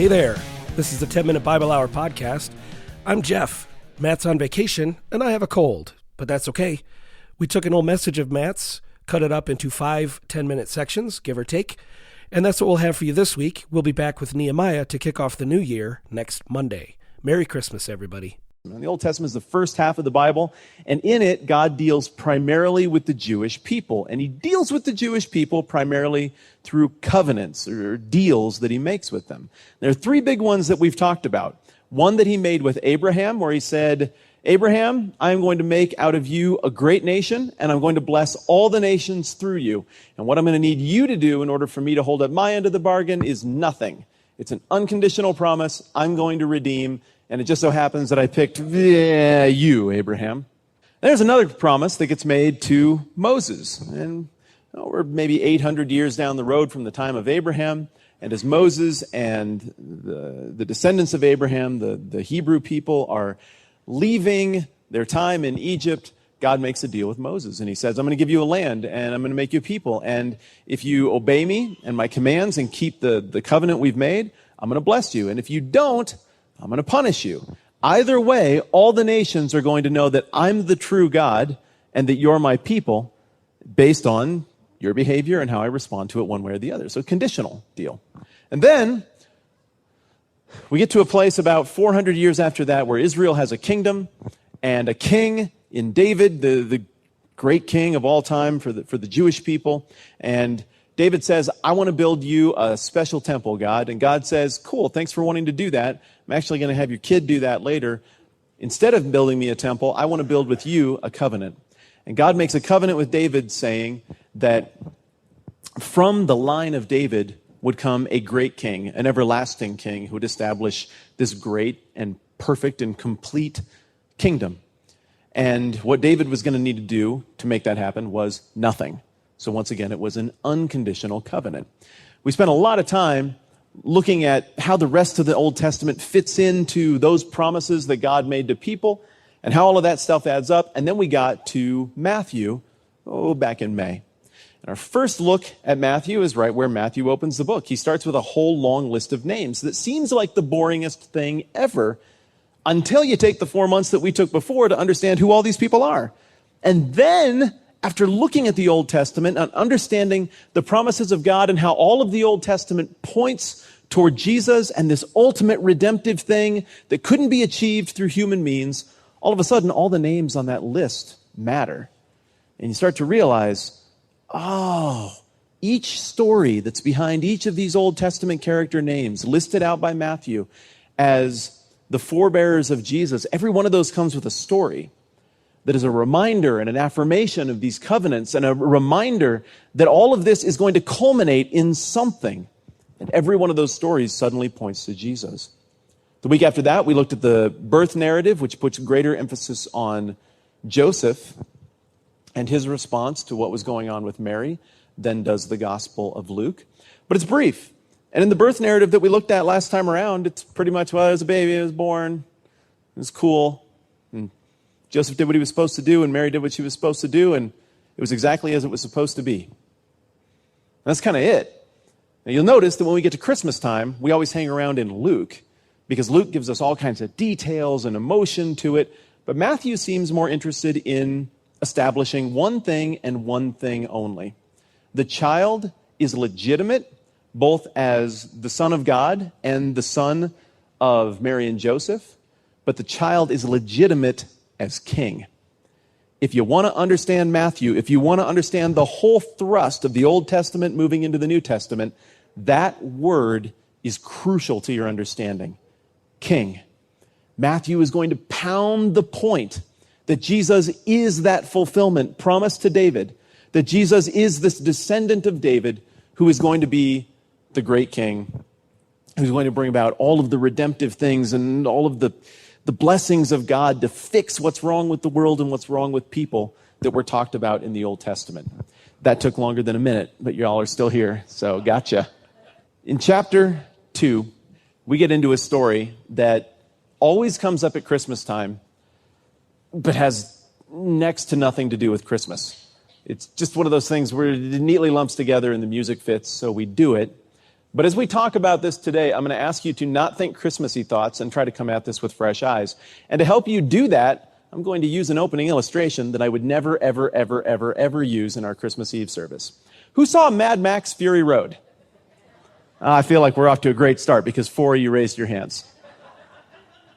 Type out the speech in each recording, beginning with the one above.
Hey there, this is the 10-Minute Bible Hour podcast. I'm Jeff. Matt's on vacation, and I have a cold, but that's okay. We took an old message of Matt's, cut it up into 5 10-minute sections, give or take, and that's what we'll have for you this week. We'll be back with Nehemiah to kick off the new year next Monday. Merry Christmas, everybody. The Old Testament is the first half of the Bible, and in it, God deals primarily with the Jewish people. And he deals with the Jewish people primarily through covenants or deals that he makes with them. There are 3 big ones that we've talked about. One that he made with Abraham, where he said, Abraham, I am going to make out of you a great nation, and I'm going to bless all the nations through you. And what I'm going to need you to do in order for me to hold up my end of the bargain is nothing. It's an unconditional promise. I'm going to redeem. And it just so happens that I picked you, Abraham. There's another promise that gets made to Moses. And we're maybe 800 years down the road from the time of Abraham. And as Moses and the descendants of Abraham, the Hebrew people, are leaving their time in Egypt, God makes a deal with Moses. And he says, I'm going to give you a land, and I'm going to make you a people. And if you obey me and my commands and keep the covenant we've made, I'm going to bless you. And if you don't, I'm going to punish you. Either way, all the nations are going to know that I'm the true God and that you're my people based on your behavior and how I respond to it one way or the other. So conditional deal. And then we get to a place about 400 years after that where Israel has a kingdom and a king in David, the great king of all time for the Jewish people. And David says, I want to build you a special temple, God. And God says, cool, thanks for wanting to do that. I'm actually going to have your kid do that later. Instead of building me a temple, I want to build with you a covenant. And God makes a covenant with David saying that from the line of David would come a great king, an everlasting king who would establish this great and perfect and complete kingdom. And what David was going to need to do to make that happen was nothing. So once again, it was an unconditional covenant. We spent a lot of time looking at how the rest of the Old Testament fits into those promises that God made to people and how all of that stuff adds up. And then we got to Matthew, back in May. And our first look at Matthew is right where Matthew opens the book. He starts with a whole long list of names that seems like the boringest thing ever until you take the 4 months that we took before to understand who all these people are. And then, after looking at the Old Testament and understanding the promises of God and how all of the Old Testament points toward Jesus and this ultimate redemptive thing that couldn't be achieved through human means, all of a sudden, all the names on that list matter. And you start to realize, each story that's behind each of these Old Testament character names listed out by Matthew as the forebearers of Jesus, every one of those comes with a story that is a reminder and an affirmation of these covenants and a reminder that all of this is going to culminate in something. And every one of those stories suddenly points to Jesus. The week after that, we looked at the birth narrative, which puts greater emphasis on Joseph and his response to what was going on with Mary than does the Gospel of Luke. But it's brief. And in the birth narrative that we looked at last time around, it's pretty much, well, it was a baby, it was born, it was cool. And Joseph did what he was supposed to do, and Mary did what she was supposed to do, and it was exactly as it was supposed to be. And that's kind of it. Now, you'll notice that when we get to Christmas time, we always hang around in Luke, because Luke gives us all kinds of details and emotion to it, but Matthew seems more interested in establishing one thing and one thing only. The child is legitimate, both as the Son of God and the son of Mary and Joseph, but the child is legitimate as king. If you want to understand Matthew, if you want to understand the whole thrust of the Old Testament moving into the New Testament, that word is crucial to your understanding. King. Matthew is going to pound the point that Jesus is that fulfillment promised to David, that Jesus is this descendant of David who is going to be the great king, who's going to bring about all of the redemptive things and all of the blessings of God to fix what's wrong with the world and what's wrong with people that were talked about in the Old Testament. That took longer than a minute, but y'all are still here, so gotcha. In chapter 2, we get into a story that always comes up at Christmas time, but has next to nothing to do with Christmas. It's just one of those things where it neatly lumps together and the music fits, so we do it. But as we talk about this today, I'm going to ask you to not think Christmassy thoughts and try to come at this with fresh eyes. And to help you do that, I'm going to use an opening illustration that I would never, ever, ever, ever, ever use in our Christmas Eve service. Who saw Mad Max Fury Road? I feel like we're off to a great start because 4 of you raised your hands.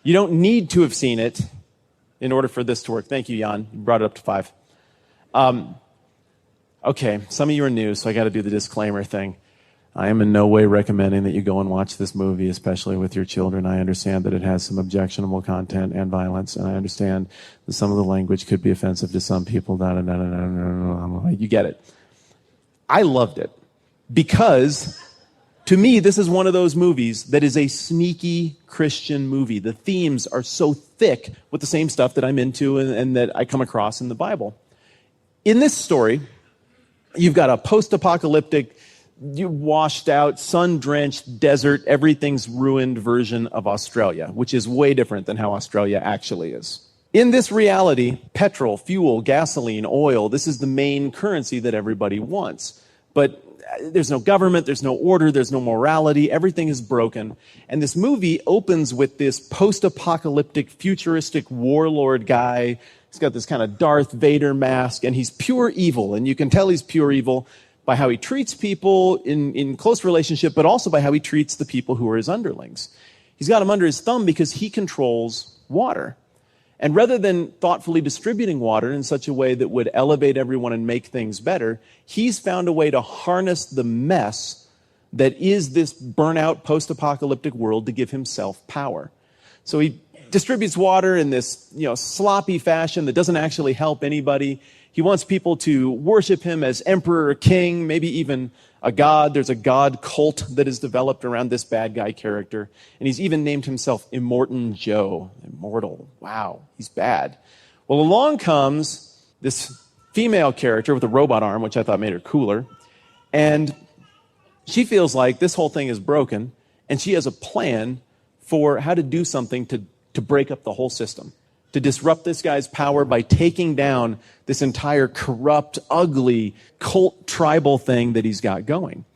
You don't need to have seen it in order for this to work. Thank you, Jan. You brought it up to 5. Okay, some of you are new, so I got to do the disclaimer thing. I am in no way recommending that you go and watch this movie, especially with your children. I understand that it has some objectionable content and violence, and I understand that some of the language could be offensive to some people. You get it. I loved it because, to me, this is one of those movies that is a sneaky Christian movie. The themes are so thick with the same stuff that I'm into and that I come across in the Bible. In this story, you've got a post-apocalyptic, washed out, sun-drenched desert, everything's ruined version of Australia, which is way different than how Australia actually is. In this reality, petrol, fuel, gasoline, oil, this is the main currency that everybody wants. But there's no government, there's no order, there's no morality, everything is broken. And this movie opens with this post-apocalyptic, futuristic warlord guy. He's got this kind of Darth Vader mask, and he's pure evil. And you can tell he's pure evil by how he treats people in close relationship, but also by how he treats the people who are his underlings. He's got them under his thumb because he controls water. And rather than thoughtfully distributing water in such a way that would elevate everyone and make things better, he's found a way to harness the mess that is this burnout post-apocalyptic world to give himself power. So he distributes water in this, sloppy fashion that doesn't actually help anybody. He wants people to worship him as emperor or king, maybe even a god. There's a god cult that is developed around this bad guy character. And he's even named himself Immortan Joe. Immortal. Wow, he's bad. Well, along comes this female character with a robot arm, which I thought made her cooler. And she feels like this whole thing is broken, and she has a plan for how to do something to break up the whole system, to disrupt this guy's power by taking down this entire corrupt, ugly, cult tribal thing that he's got going.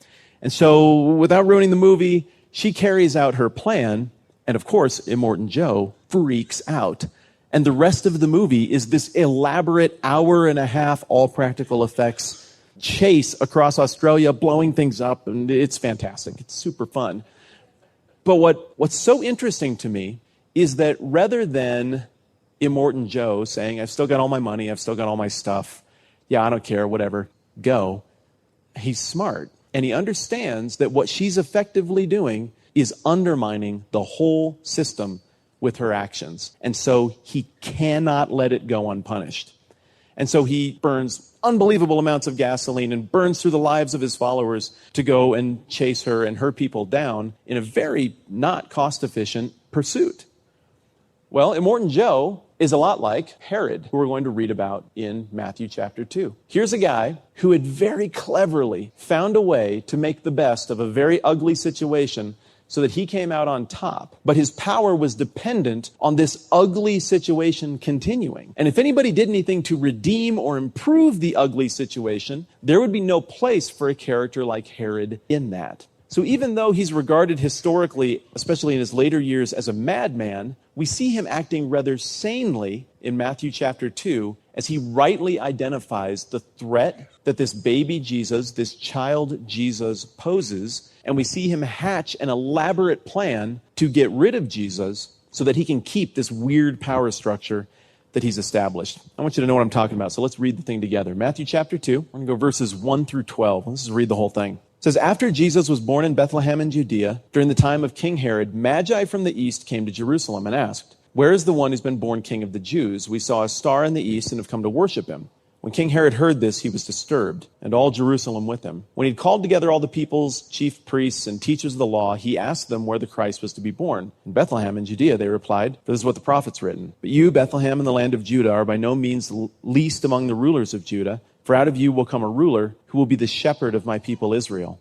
And so, without ruining the movie, she carries out her plan, and of course, Immortan Joe freaks out. And the rest of the movie is this elaborate hour-and-a-half, all practical effects chase across Australia, blowing things up, and it's fantastic. It's super fun. But what's so interesting to me is that rather than Immortan Joe saying, I've still got all my money, I've still got all my stuff, yeah, I don't care, whatever, go, he's smart. And he understands that what she's effectively doing is undermining the whole system with her actions. And so he cannot let it go unpunished. And so he burns unbelievable amounts of gasoline and burns through the lives of his followers to go and chase her and her people down in a very not cost-efficient pursuit. Well, Immortan Joe is a lot like Herod, who we're going to read about in Matthew chapter 2. Here's a guy who had very cleverly found a way to make the best of a very ugly situation so that he came out on top. But his power was dependent on this ugly situation continuing. And if anybody did anything to redeem or improve the ugly situation, there would be no place for a character like Herod in that. So even though he's regarded historically, especially in his later years, as a madman, we see him acting rather sanely in Matthew chapter 2 as he rightly identifies the threat that this baby Jesus, this child Jesus, poses. And we see him hatch an elaborate plan to get rid of Jesus so that he can keep this weird power structure that he's established. I want you to know what I'm talking about, so let's read the thing together. Matthew chapter 2, we're going to go verses 1 through 12. Let's just read the whole thing. It says, after Jesus was born in Bethlehem in Judea, during the time of King Herod, Magi from the east came to Jerusalem and asked, where is the one who's been born king of the Jews? We saw a star in the east and have come to worship him. When King Herod heard this, he was disturbed, and all Jerusalem with him. When he'd called together all the people's chief priests and teachers of the law, he asked them where the Christ was to be born. In Bethlehem in Judea, they replied, for this is what the prophet's written. But you, Bethlehem, in the land of Judah, are by no means least among the rulers of Judah, for out of you will come a ruler who will be the shepherd of my people Israel.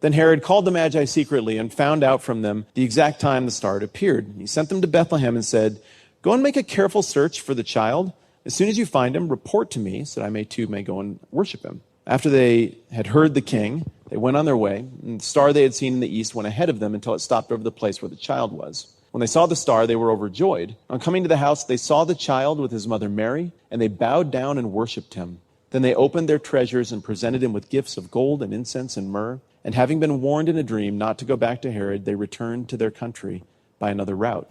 Then Herod called the Magi secretly and found out from them the exact time the star had appeared. He sent them to Bethlehem and said, go and make a careful search for the child. As soon as you find him, report to me so that I too may go and worship him. After they had heard the king, they went on their way, and the star they had seen in the east went ahead of them until it stopped over the place where the child was. When they saw the star, they were overjoyed. On coming to the house, they saw the child with his mother Mary, and they bowed down and worshipped him. Then they opened their treasures and presented him with gifts of gold and incense and myrrh. And having been warned in a dream not to go back to Herod, they returned to their country by another route.